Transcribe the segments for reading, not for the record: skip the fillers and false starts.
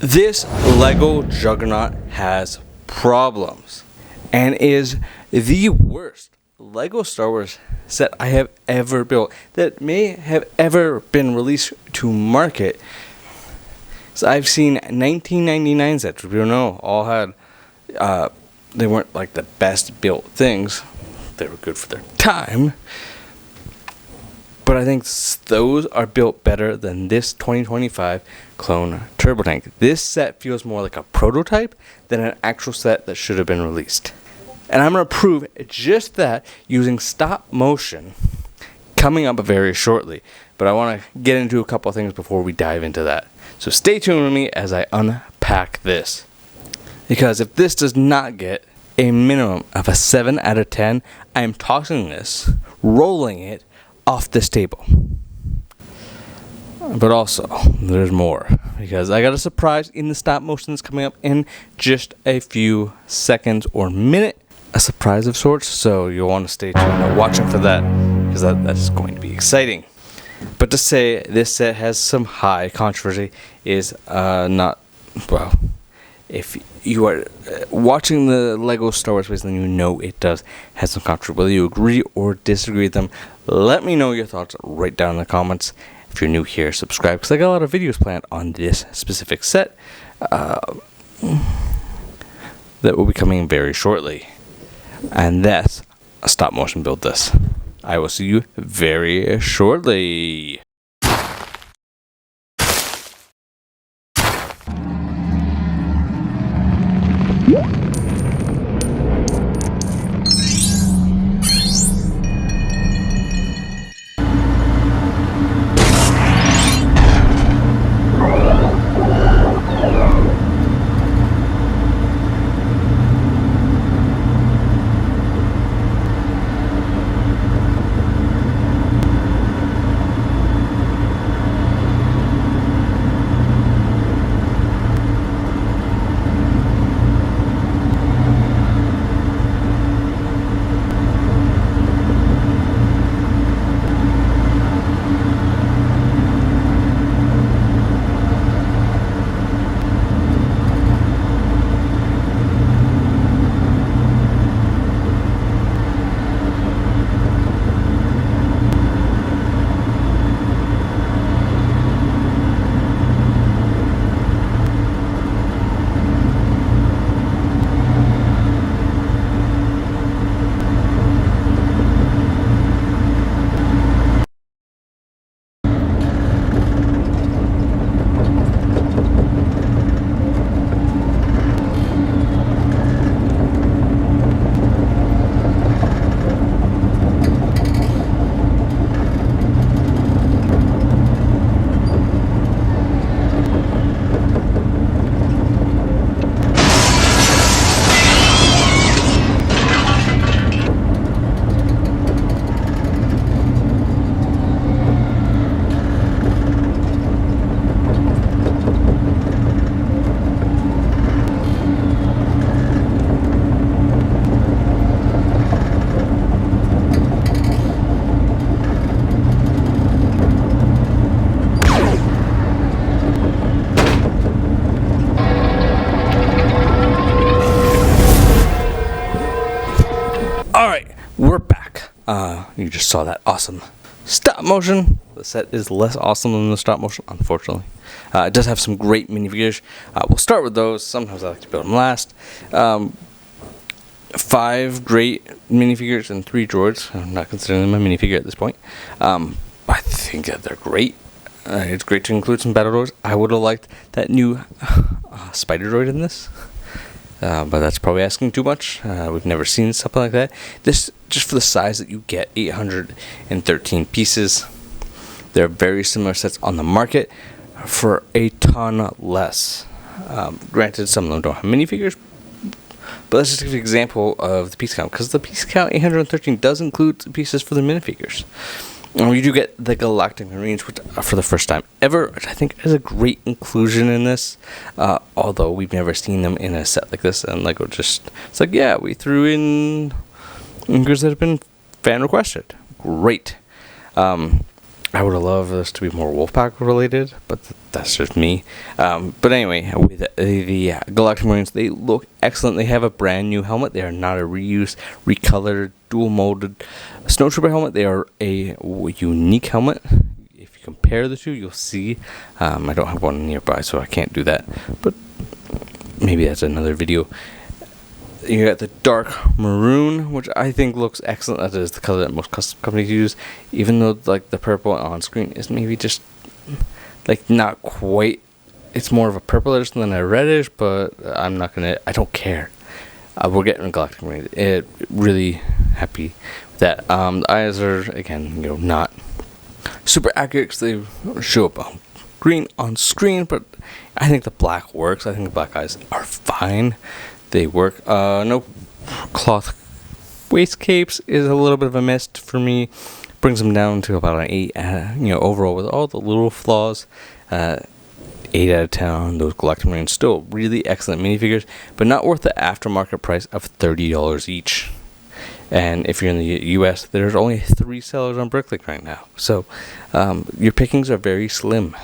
This Lego Juggernaut has problems and is the worst Lego Star Wars set I have ever built that may have ever been released to market. So I've seen 1999 sets, which we don't know, all had, they weren't like the best built things. They were good for their time. But I think those are built better than this 2025 clone turbo tank. This set feels more like a prototype than an actual set that should have been released. And I'm going to prove just that using stop motion coming up very shortly. But I want to get into a couple of things before we dive into that. So stay tuned with me as I unpack this. Because if this does not get a minimum of a 7 out of 10, I am tossing this, rolling it off this table. But also, there's more, because I got a surprise in the stop motion that's coming up in just a few seconds or minute. A surprise of sorts, so you'll want to stay tuned and watching for that, because that's going to be exciting. But to say this set has some high controversy is not, well, if you are watching the Lego Star Wars space, then you know it does have some controversy. Whether you agree or disagree with them, let me know your thoughts right down in the comments. If you're new here, subscribe, because I got a lot of videos planned on this specific set that will be coming very shortly. And that's a stop motion build this. I will see you very shortly. We're back. You just saw that awesome stop motion. The set is less awesome than the stop motion, unfortunately. It does have some great minifigures. We'll start with those. Sometimes I like to build them last. 5 great minifigures and 3 droids. I'm not considering them a minifigure at this point. I think that they're great. It's great to include some battle droids. I would have liked that new spider droid in this. But that's probably asking too much. We've never seen something like that. This, just for the size that you get, 813 pieces. There are very similar sets on the market for a ton less. Granted, some of them don't have minifigures, but let's just give an example of the piece count, because the piece count 813 does include pieces for the minifigures. And you do get the Galactic Marines, which for the first time ever, which I think is a great inclusion in this. Although we've never seen them in a set like this, and Lego just, it's like, yeah, we threw in figures that have been fan requested. Great. I would have loved this to be more Wolfpack related, but that's just me. But anyway, with the Galactic Marines, they look excellent. They have a brand new helmet. They are not a reused, recolored, dual molded Snowtrooper helmet. They are a unique helmet. If you compare the two, you'll see. I don't have one nearby, so I can't do that. But maybe that's another video. You got the dark maroon, which I think looks excellent. That is the color that most custom companies use, even though like the purple on screen is maybe just like not quite. It's more of a purplish than a reddish, but I don't care. We're getting a Galactic Marine. Really happy with that. The eyes are again, not super accurate because they show up on green on screen, but I think the black works. I think the black eyes are fine. They work. No cloth waist capes is a little bit of a miss for me. Brings them down to about an 8. Overall with all the little flaws, 8 out of 10 on those Galactic Marines. Still really excellent minifigures, but not worth the aftermarket price of $30 each. And if you're in the U.S., there's only 3 sellers on Bricklink right now, so your pickings are very slim.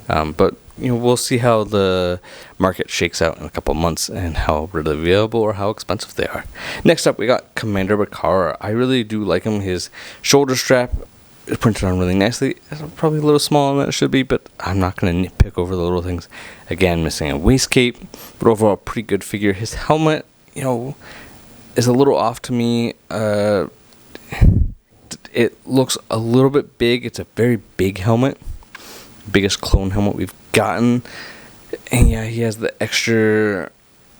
But we'll see how the market shakes out in a couple months and how readily available or how expensive they are. Next up, we got Commander Bakara. I really do like him. His shoulder strap is printed on really nicely. It's probably a little smaller than it should be, but I'm not going to nitpick over the little things. Again, missing a waist cape, but overall, pretty good figure. His helmet, is a little off to me. It looks a little bit big. It's a very big helmet. Biggest clone helmet we've gotten, and yeah, he has the extra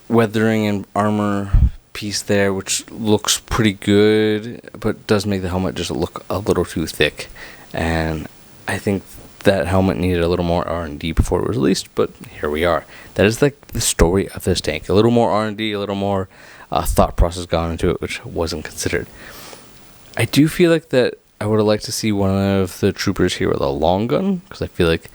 weathering and armor piece there, which looks pretty good, but does make the helmet just look a little too thick. And I think that helmet needed a little more R&D before it was released, but here we are. That is like the story of this tank. A little more R&D, a little more thought process gone into it, which wasn't considered. I do feel like that I would have liked to see one of the troopers here with a long gun, because I feel like,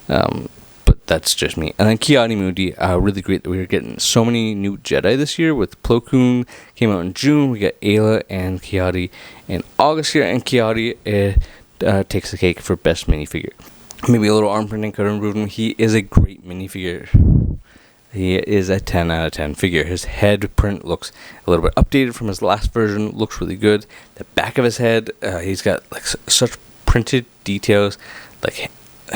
but that's just me. And then Ki-Adi-Mundi, really great that we were getting so many new Jedi this year. With Plo Koon came out in June, we got Ayla and Ki-Adi in August here, and Ki-Adi takes the cake for best minifigure. Maybe a little arm printing could improve him. He is a great minifigure. He is a 10 out of 10 figure. His head print looks a little bit updated from his last version. Looks really good. The back of his head, he's got like such printed details, like it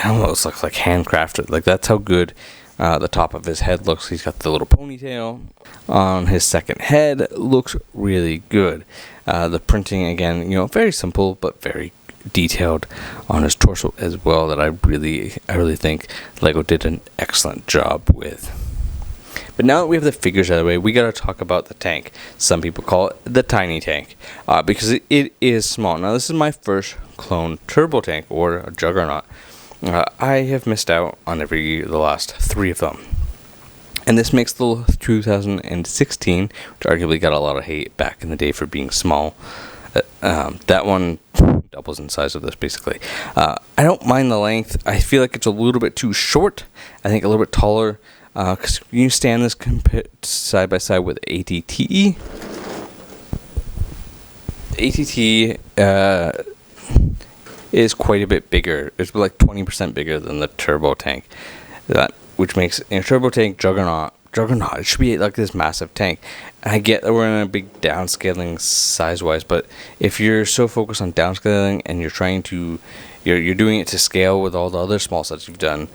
almost looks like handcrafted. Like that's how good the top of his head looks. He's got the little ponytail on his second head. Looks really good. The printing again, very simple but very detailed on his torso as well. That I really think Lego did an excellent job with. But now that we have the figures out of the way, we got to talk about the tank. Some people call it the tiny tank because it is small. Now, this is my first clone turbo tank or a Juggernaut. I have missed out on the last 3 of them. And this makes the 2016, which arguably got a lot of hate back in the day for being small. That one doubles in size of this, basically. I don't mind the length. I feel like it's a little bit too short. I think a little bit taller. Because you stand this side by side with ATT. ATT is quite a bit bigger. It's like 20% bigger than the turbo tank. Which makes a turbo tank Juggernaut. It should be like this massive tank. And I get that we're in a big downscaling size-wise, but if you're so focused on downscaling and you're doing it to scale with all the other small sets you've done,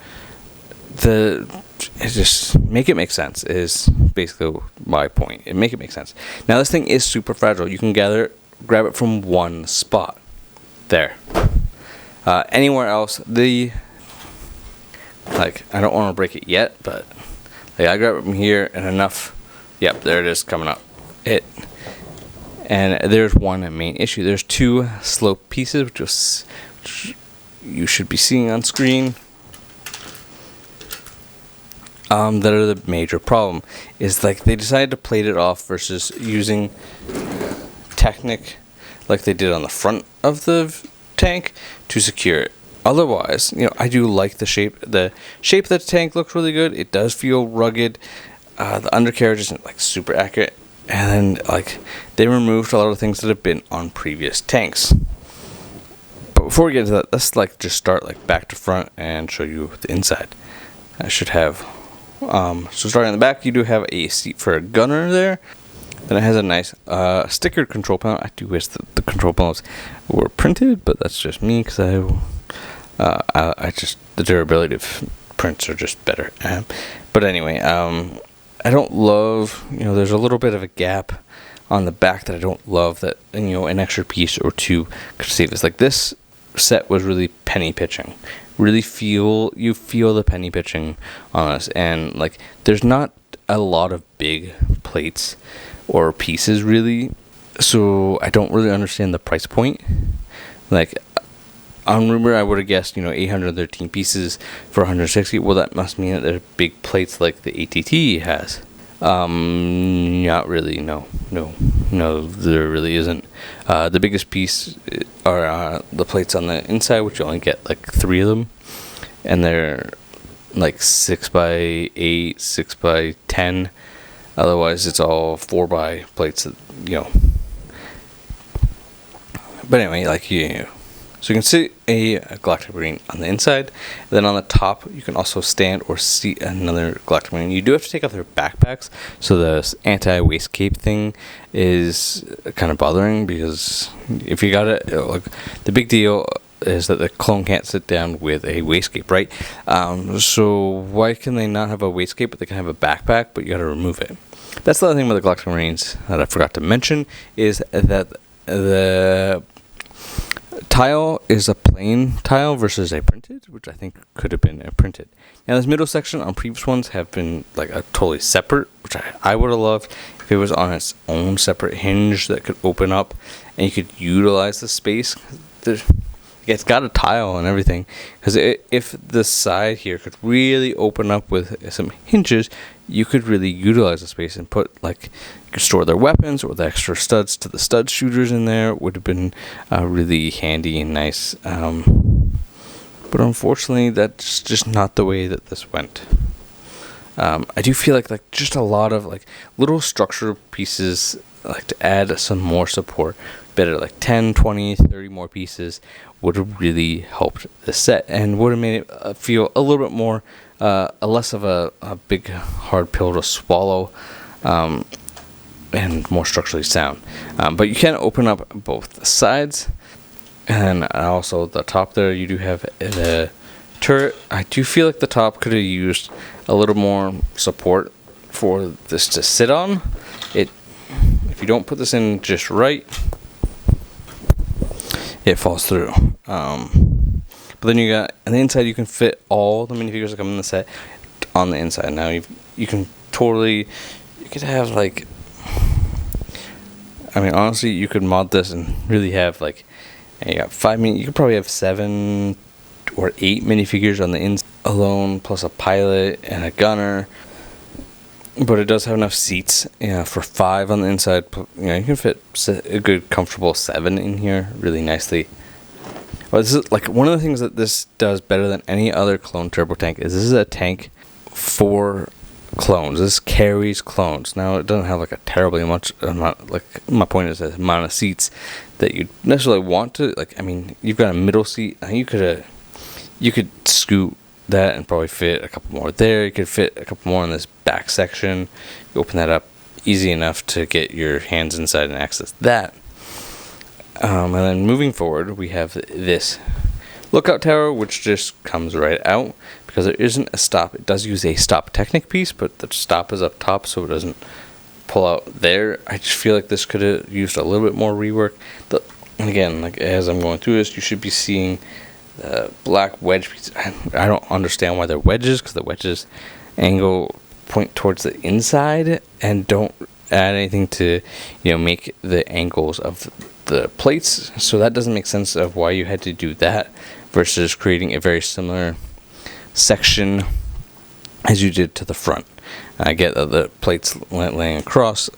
just make it make sense is basically my point. Make it make sense. Now this thing is super fragile. You can grab it from one spot. There. Anywhere else, I don't want to break it yet, but I grab it from here and enough. Yep, there it is coming up. And there's one main issue. There's 2 slope pieces, which you should be seeing on screen. That are the major problem. Is like they decided to plate it off versus using Technic like they did on the front of the tank to secure it. Otherwise, I do like the shape. The shape of the tank looks really good. It does feel rugged. The undercarriage isn't like super accurate, and then they removed a lot of the things that have been on previous tanks. But before we get into that, let's like just start like back to front and show you the inside. I should have so starting in the back, you do have a seat for a gunner there. Then it has a nice stickered control panel. I do wish the control panels were printed, but that's just me because I just, the durability of prints are just better. But anyway, I don't love, there's a little bit of a gap on the back that I don't love, that, an extra piece or two could save this. Like, this set was really penny pitching. Really feel the penny pitching on us, and like there's not a lot of big plates or pieces really, so I don't really understand the price point. Like, on rumor I would have guessed 813 pieces for 160. Well, that must mean that they're big plates like the ATT has. Not really. No, there really isn't. The biggest piece are the plates on the inside, which you only get like 3 of them, and they're like 6x8, 6x10. Otherwise, it's all 4x plates that, But anyway, so you can see a Galactic Marine on the inside. Then on the top, you can also stand or see another Galactic Marine. You do have to take off their backpacks, so the anti-waist cape thing is kind of bothering, because if you got it, the big deal is that the clone can't sit down with a waist cape, right? So why can they not have a waist cape, but they can have a backpack, but you got to remove it? That's the other thing with the Galactic Marines that I forgot to mention, is that the tile is a plain tile versus a printed, which I think could have been a printed. Now, this middle section on previous ones have been like a totally separate, which I would have loved if it was on its own separate hinge that could open up and you could utilize the space. It's got a tile and everything, because if the side here could really open up with some hinges, you could really utilize the space and put, like, you could store their weapons or the extra studs to the stud shooters in there. Would have been really handy and nice. But unfortunately, that's just not the way that this went. I do feel like just a lot of like little structural pieces, like to add some more support, better, like 10, 20, 30 more pieces would have really helped the set and would have made it feel a little bit more, less of a big hard pill to swallow, and more structurally sound. But you can open up both the sides, and also the top there. You do have the turret. I do feel like the top could have used a little more support for this to sit on. If you don't put this in just right, it falls through. But then you got, on the inside, you can fit all the minifigures that come in the set on the inside. Now you can totally, you could have like, I mean, honestly, you could mod this and really have like, and you got 5 you could probably have 7 or 8 minifigures on the inside alone, plus a pilot and a gunner. But it does have enough seats, for 5 on the inside. You can fit a good, comfortable 7 in here really nicely. Well, this is like one of the things that this does better than any other clone turbo tank. Is this is a tank for clones. This carries clones. Now, it doesn't have like a terribly much amount. Like, my point is the amount of seats that you necessarily want to. Like, I mean, you've got a middle seat. You could scoot that and probably fit a couple more there. You could fit a couple more in this back section. You open that up, easy enough to get your hands inside and access that. And then moving forward, we have this lookout tower, which just comes right out because there isn't a stop. It does use a stop Technic piece, but the stop is up top, so it doesn't pull out there. I just feel like this could have used a little bit more rework. And again, like as I'm going through this, you should be seeing the black wedge piece. I don't understand why they're wedges, because the wedges angle point towards the inside and don't add anything to make the angles of the plates. So that doesn't make sense of why you had to do that versus creating a very similar section as you did to the front. I get that the plates laying across,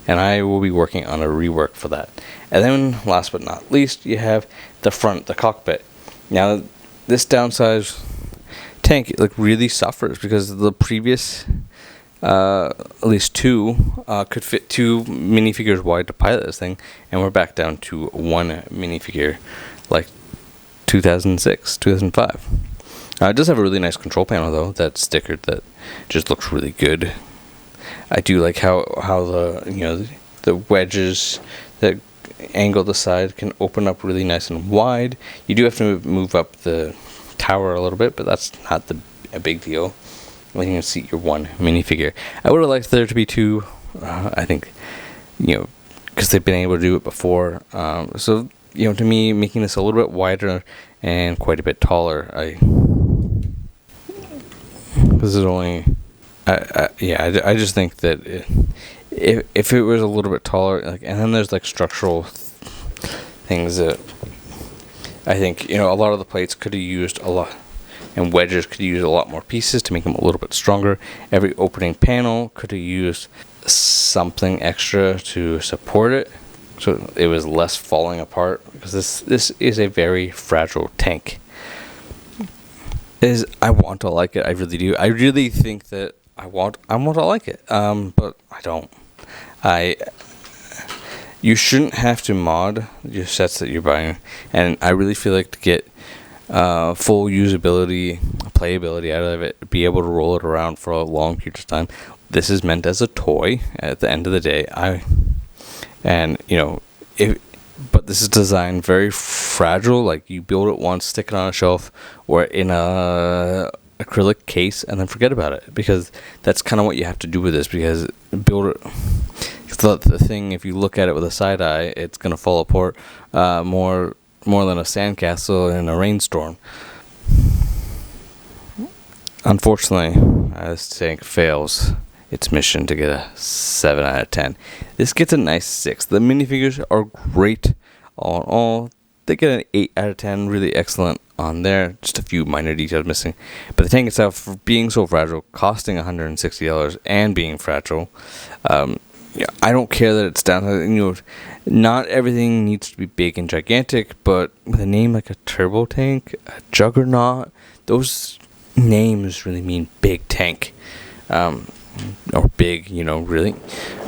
and I will be working on a rework for that. And then last but not least, you have the front, the cockpit. Now, this downsized tank really suffers because the previous at least 2 could fit 2 minifigures wide to pilot this thing, and we're back down to 1 minifigure. Like, 2006, 2005. It does have a really nice control panel though, that's stickered, that just looks really good. I do like how the wedges that angle the side can open up really nice and wide. You do have to move up the tower a little bit, but that's not a big deal. You can seat your one minifigure. I would have liked there to be two. I think, because they've been able to do it before. So, to me, making this a little bit wider and quite a bit taller, this is only, I just think that if it was a little bit taller, and then there's structural things that I think, a lot of the plates could have used a lot, and wedges could use a lot more pieces to make them a little bit stronger. Every opening panel could have used something extra to support it, so it was less falling apart, because this is a very fragile tank. I want to like it, I really do. I really think that I want to like it, but I don't. You shouldn't have to mod your sets that you're buying, and I really feel like to get full usability, playability out of it, be able to roll it around for a long period of time. This is meant as a toy at the end of the day. But this is designed very fragile. You build it once, stick it on a shelf or in a acrylic case, and then forget about it, because that's kind of what you have to do with this, because build it. The thing, if you look at it with a side eye, it's gonna fall apart more than a sandcastle in a rainstorm. Unfortunately, this tank fails its mission to get a 7 out of 10. This gets a nice 6. The minifigures are great all in all. They get an 8 out of 10, really excellent on there. Just a few minor details missing. But the tank itself, for being so fragile, costing $160 and being fragile, I don't care that it's down. Not everything needs to be big and gigantic, but with a name like a turbo tank, a Juggernaut, those names really mean big tank. Or big, really.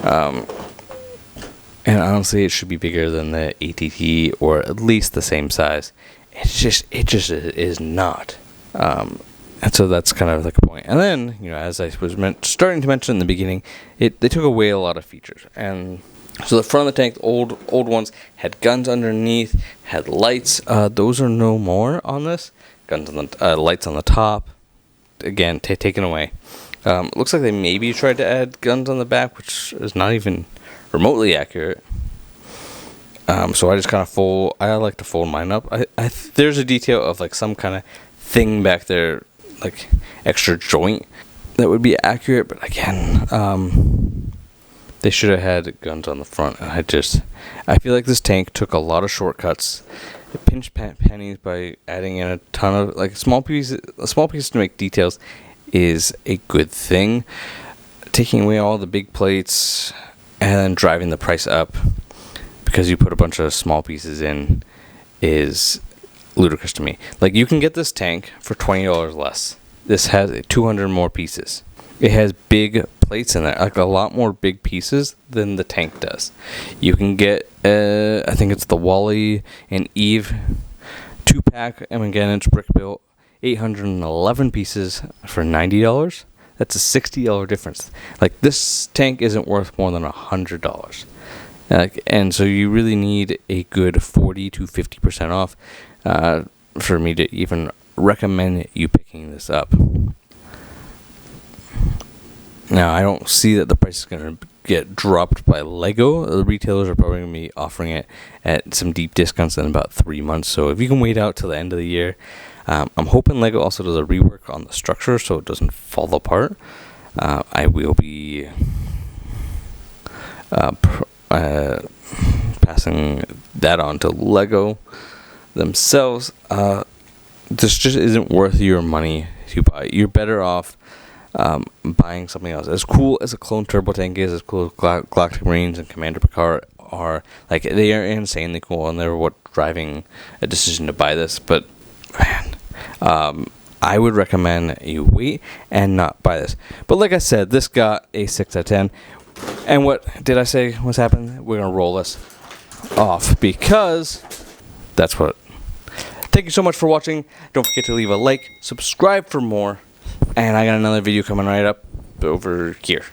And honestly, it should be bigger than the ATT, or at least the same size. It just is not. And so that's kind of a point. And then, as I was starting to mention in the beginning, they took away a lot of features. And so the front of the tank, old ones, had guns underneath, had lights. Those are no more on this. Guns on the lights on the top. Again, taken away. Looks like they maybe tried to add guns on the back, which is not even remotely accurate. So I just kind of I like to fold mine up. There's a detail of some kind of thing back there, extra joint, that would be accurate, but again, they should have had guns on the front. I feel like this tank took a lot of shortcuts. It pinched pennies by adding in a ton of small pieces to make details is a good thing. Taking away all the big plates and then driving the price up because you put a bunch of small pieces in is ludicrous to me. You can get this tank for $20 less. This has 200 more pieces. It has big plates in there, a lot more big pieces than the tank does. You can get, I think it's the Wally and Eve 2-pack, and again, it's brick built, 811 pieces for $90. That's a $60 difference. This tank isn't worth more than $100. And so you really need a good 40 to 50% off for me to even recommend you picking this up. Now, I don't see that the price is going to get dropped by Lego. The retailers are probably going to be offering it at some deep discounts in about 3 months. So if you can wait out till the end of the year, I'm hoping Lego also does a rework on the structure so it doesn't fall apart. I will be passing that on to Lego themselves. This just isn't worth your money to buy. You're better off buying something else. As cool as a clone turbo tank is, as cool as Galactic Marines and Commander Picard are, they are insanely cool, and they're what driving a decision to buy this. But man, I would recommend you wait and not buy this. But like I said, this got a 6 out of 10. And what did I say was happening? We're gonna roll this off because that's what Thank you so much for watching. Don't forget to leave a like, subscribe for more, and I got another video coming right up over here.